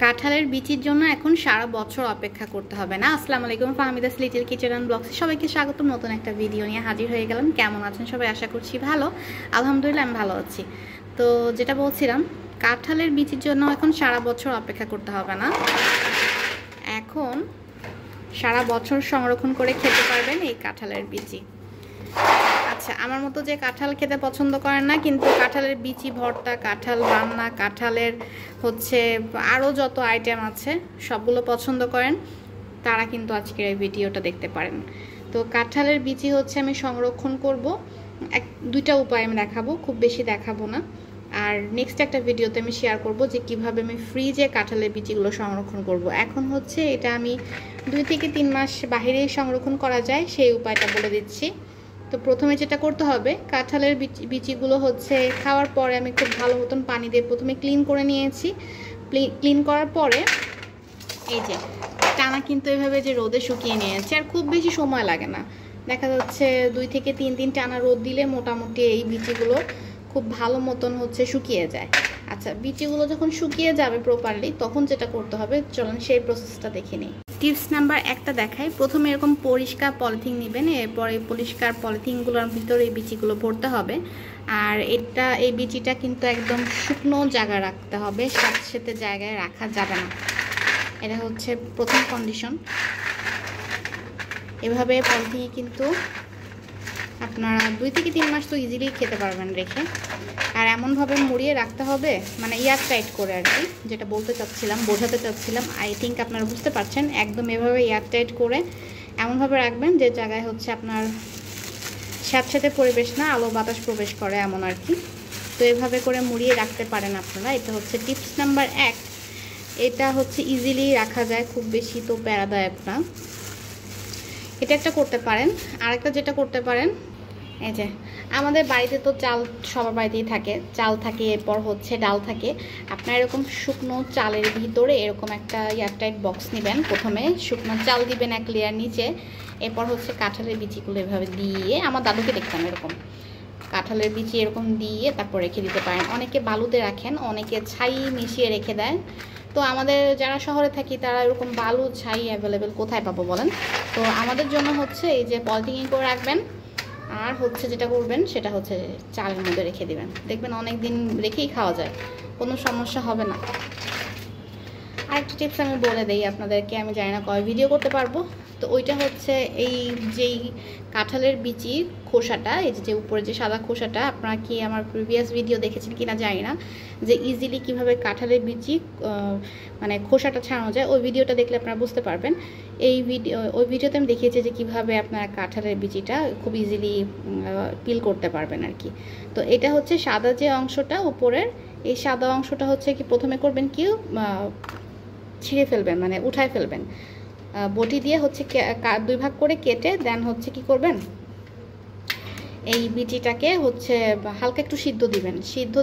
কাঁঠালের বিচির জন্য এখন সারা বছর অপেক্ষা করতে হবে না। আসসালামু আলাইকুম, ফাহমিদাস লিটল কিচেন অ্যান্ড ব্লগসে সবাইকে স্বাগতম। নতুন একটা ভিডিও নিয়ে হাজির হয়ে গেলাম। কেমন আছেন সবাই? আশা করছি ভালো। আলহামদুলিল্লাহ আমি ভালো আছি। তো যেটা বলছিলাম, কাঁঠালের বিচির জন্য এখন সারা বছর অপেক্ষা করতে হবে না, এখন সারা বছর সংরক্ষণ করে খেতে পারবেন এই কাঁঠালের বিচি। আচ্ছা, আমার মতো যে কাঁঠাল খেতে পছন্দ করেন না, কিন্তু কাঁঠালের বিচি ভর্তা, কাঁঠাল রান্না, কাঁঠালের হচ্ছে আরও যত আইটেম আছে সবগুলো পছন্দ করেন, তারা কিন্তু আজকের এই ভিডিওটা দেখতে পারেন। তো কাঁঠালের বিচি হচ্ছে আমি সংরক্ষণ করব, দুইটা উপায় আমি দেখাবো, খুব বেশি দেখাবো না। আর নেক্সট একটা ভিডিওতে আমি শেয়ার করব যে কিভাবে আমি ফ্রিজে কাঁঠালের বিচিগুলো সংরক্ষণ করব। এখন হচ্ছে এটা আমি 2 থেকে 3 মাস বাহিরেই সংরক্ষণ করা যায়, সেই উপায়টা বলে দিচ্ছি। তো প্রথমে যেটা করতে হবে, কাঁঠালের বিচিগুলো হচ্ছে খাওয়ার পরে আমি খুব ভালো মতন পানি দিয়ে প্রথমে ক্লিন করে নিয়েছি। ক্লিন করার পরে এই যে টানা কিন্তু এভাবে যে রোদে শুকিয়ে নিয়েছি, আর খুব বেশি সময় লাগে না। দেখা যাচ্ছে 2 থেকে 3 দিন টানা রোদ দিলে মোটামুটি এই বিচিগুলো খুব ভালো মতন হচ্ছে শুকিয়ে যায়। আচ্ছা, বিচিগুলো যখন শুকিয়ে যাবে প্রপারলি, তখন যেটা করতে হবে চলুন সেই প্রসেসটা দেখে নিই। টিপস নাম্বার 1টা দেখাই। প্রথমে এরকম পরিষ্কার পলিথিন নেবেন, এরপরে পরিষ্কার পলিথিনগুলোর ভিতরে এই বিচিগুলো ভরতে হবে। আর এই বিচিটা কিন্তু একদম শুকনো জায়গায় রাখতে হবে, সাথে জায়গায় রাখা যাবে না। এটা হচ্ছে প্রথম কন্ডিশন। এভাবে পলিথিনে কিন্তু আপনারা 2 থেকে 3 মাস তো ইজিলি খেতে পারবেন রেখে। আর এমনভাবে মুড়িয়ে রাখতে হবে, মানে এয়ার টাইট করে আর কি, যেটা বোঝাতে চাচ্ছিলাম। আই থিঙ্ক আপনারা বুঝতে পারছেন। একদম এভাবে এয়ার টাইট করে এমনভাবে রাখবেন যে জায়গায় হচ্ছে আপনার স্যাঁতস্যাঁতে পরিবেশ না, আলো বাতাস প্রবেশ করে এমন আর কি। তো এভাবে করে মুড়িয়ে রাখতে পারেন আপনারা। এটা হচ্ছে টিপস নাম্বার 1। এটা হচ্ছে ইজিলি রাখা যায়, খুব বেশি তো প্যারাদায়ক না। এটা একটা করতে পারেন। আরেকটা যেটা করতে পারেন, এই যে আমাদের বাড়িতে তো চাল সবার বাড়িতেই থাকে, চাল থাকে, এরপর হচ্ছে ডাল থাকে। আপনার এরকম শুকনো চালের ভিতরে এরকম একটা এয়ারটাইট বক্স নেবেন। প্রথমে শুকনো চাল দিবেন 1 লেয়ার নিচে, এরপর হচ্ছে কাঁঠালের বিচিগুলো এভাবে দিয়ে, আমার দাদুকে দেখতাম এরকম কাঁঠালের বিচি এরকম দিয়ে তারপর রেখে দিতে পারেন। অনেকে বালুতে রাখেন, অনেকে ছাই মিশিয়ে রেখে দেন। তো আমাদের যারা শহরে থাকি তারা এরকম বালু ছাই অ্যাভেলেবেল কোথায় পাবো বলেন? তো আমাদের জন্য হচ্ছে এই যে পলিথিন করে রাখবেন, আর হচ্ছে যেটা করবেন সেটা হচ্ছে চালের মধ্যে রেখে দিবেন। দেখবেন অনেক দিন রেখেই খাওয়া যায়, কোনো সমস্যা হবে না। আরেকটা টিপস আমি বলে দিই আপনাদেরকে, আমি জানি না কয় ভিডিও করতে পারবো। তো ওইটা হচ্ছে এই যেই কাঁঠালের বিচি খোসাটা, এই যে উপরে যে সাদা খোসাটা, আপনারা কি আমার প্রিভিয়াস ভিডিও দেখেছেন কিনা জানি না, যে ইজিলি কিভাবে কাঁঠালের বিচি মানে খোসাটা ছাড়ানো যায়, ওই ভিডিওটা দেখলে আপনারা বুঝতে পারবেন। ওই ভিডিওতে আমি দেখিয়েছি যে কিভাবে আপনারা কাঁঠালের বিচিটা খুব ইজিলি পিল করতে পারবেন আর কি। তো এটা হচ্ছে সাদা যে অংশটা উপরের, এই সাদা অংশটা হচ্ছে কি প্রথমে করবেন কি ছিঁড়ে ফেলবেন, মানে উঠায় ফেলবেন। বটি দিয়ে হচ্ছে 2 ভাগ করে কেটে দেন হচ্ছে কি করবেন, এই বিচিটাকে হচ্ছে হালকা একটু সিদ্ধ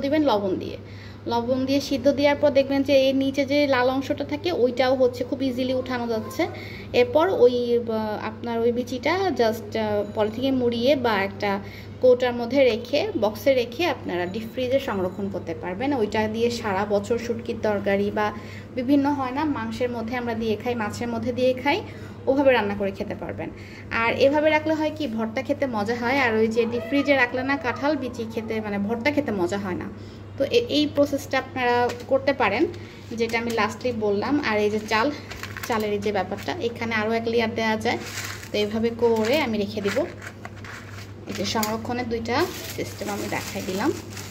দিবেন লবণ দিয়ে সিদ্ধ দেওয়ার পর দেখবেন যে এর নিচে যে লাল অংশটা থাকে ওইটাও হচ্ছে খুব ইজিলি উঠানো যাচ্ছে। এরপর আপনার ওই বিচিটা জাস্ট পলিথিনে মুড়িয়ে বা একটা কৌটার মধ্যে রেখে, বক্সে রেখে আপনারা ডিপ ফ্রিজে সংরক্ষণ করতে পারবেন। ওইটা দিয়ে সারা বছর শুটকির তরকারি বা বিভিন্ন হয় না, মাংসের মধ্যে আমরা দিয়ে খাই, মাছের মধ্যে দিয়ে খাই, ওভাবে রান্না করে খেতে পারবেন। আর এভাবে রাখলে হয় কি, ভর্তা খেতে মজা হয়। আর ওই যে ডিপ ফ্রিজে রাখলে না, কাঁঠাল বিচি খেতে মানে ভর্তা খেতে মজা হয় না। তো এই প্রসেসটা আপনারা করতে পারেন, যেটা আমি লাস্টলি বললাম। আর এই যে চালের এই যে ব্যাপারটা, এখানে আরও 1 লেয়ার দেওয়া যায়। তো এইভাবে করে আমি রেখে দিব। এই যে সংরক্ষণের 2টা সিস্টেম আমি দেখাই দিলাম,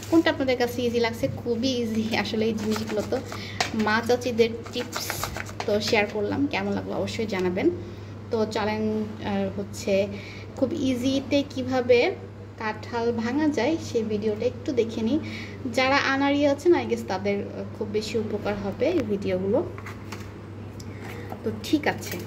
কোনটা আপনাদের কাছে ইজি লাগছে? খুবই ইজি আসলে এই জিনিসগুলো। তো মা চাচিদের টিপস তো শেয়ার করলাম, কেমন লাগলো অবশ্যই জানাবেন। তো চলেন হচ্ছে খুব ইজিতে কিভাবে কাঁঠাল ভাঙা যায় সেই ভিডিওটা একটু দেখে নিই। যারা আনাড়ি আছেন আই গেস তাদের খুব বেশি উপকার হবে এই ভিডিওগুলো। তো ঠিক আছে,